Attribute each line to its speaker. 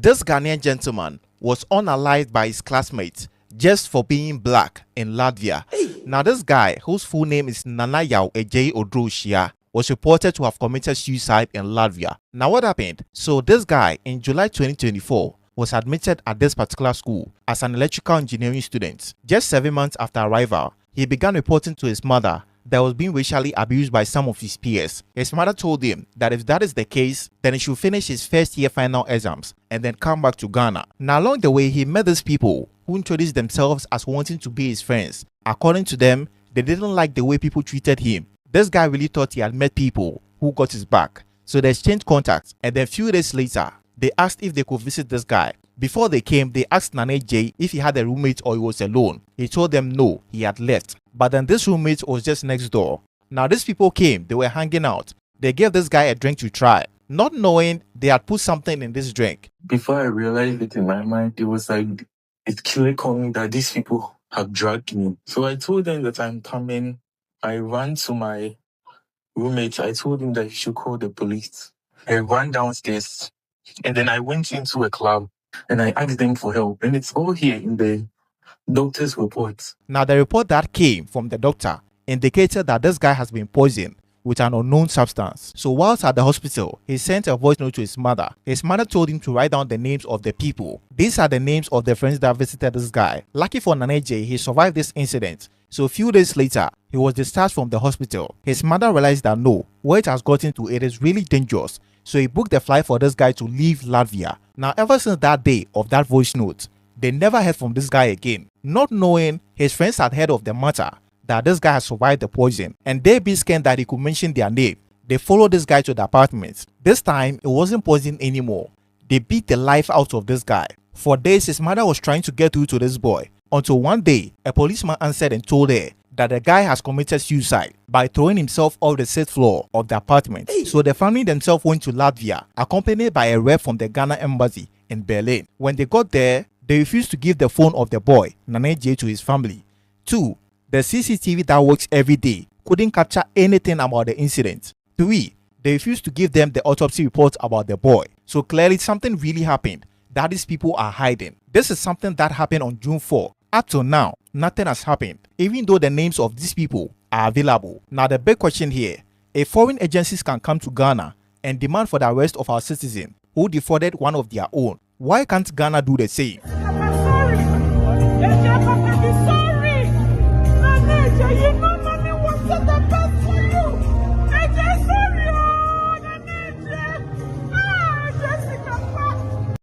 Speaker 1: This Ghanaian gentleman was unalived by his classmates just for being black in Latvia. Now this guy, whose full name is Agyei, was reported to have committed suicide in Latvia. Now what happened? So this guy in July 2024 was admitted at this particular school as an electrical engineering student. Just 7 months after arrival, he began reporting to his mother that was being racially abused by some of his peers. His mother told him that if that is the case, then he should finish his first year final exams and then come back to Ghana. Now along the way, he met these people who introduced themselves as wanting to be his friends. According to them, they didn't like the way people treated him. This guy really thought he had met people who got his back. So they exchanged contacts, and then a few days later, they asked if they could visit this guy. Before they came, they asked Agyei if he had a roommate or he was alone. He told them no, he had left. But then this roommate was just next door. Now these people came, they were hanging out. They gave this guy a drink to try, not knowing they had put something in this drink.
Speaker 2: Before I realized it in my mind, it was like, it clicked on me that these people have dragged me. So I told them that I'm coming. I ran to my roommate. I told him that he should call the police. I ran downstairs and then I went into a club and I asked them for help. And it's all here in the doctor's report.
Speaker 1: Now the report that came from the doctor indicated that this guy has been poisoned with an unknown substance. So whilst at the hospital, he sent a voice note to his mother. His mother told him to write down the names of the people. These are the names of the friends that visited this guy. Lucky for Agyei, he survived this incident. So a few days later, he was discharged from the hospital. His mother realized that no, where it has gotten to, it is really dangerous. So he booked a flight for this guy to leave Latvia. Now ever since that day of that voice note, they never heard from this guy again. Not knowing, his friends had heard of the matter, that this guy had survived the poison, and they being scared that he could mention their name. They followed this guy to the apartment. This time, it wasn't poison anymore. They beat the life out of this guy. For days, his mother was trying to get through to this boy, until one day, a policeman answered and told her that the guy has committed suicide by throwing himself off the 6th floor of the apartment. So the family themselves went to Latvia, accompanied by a rep from the Ghana embassy in Berlin. When they got there, they refused to give the phone of the boy, Agyei, to his family. 2. The CCTV that works every day couldn't capture anything about the incident. 3. They refused to give them the autopsy report about the boy. So clearly something really happened that these people are hiding. This is something that happened on June 4. Up to now, nothing has happened, even though the names of these people are available. Now the big question here, if foreign agencies can come to Ghana and demand for the arrest of our citizen who defrauded one of their own, why can't Ghana do the same?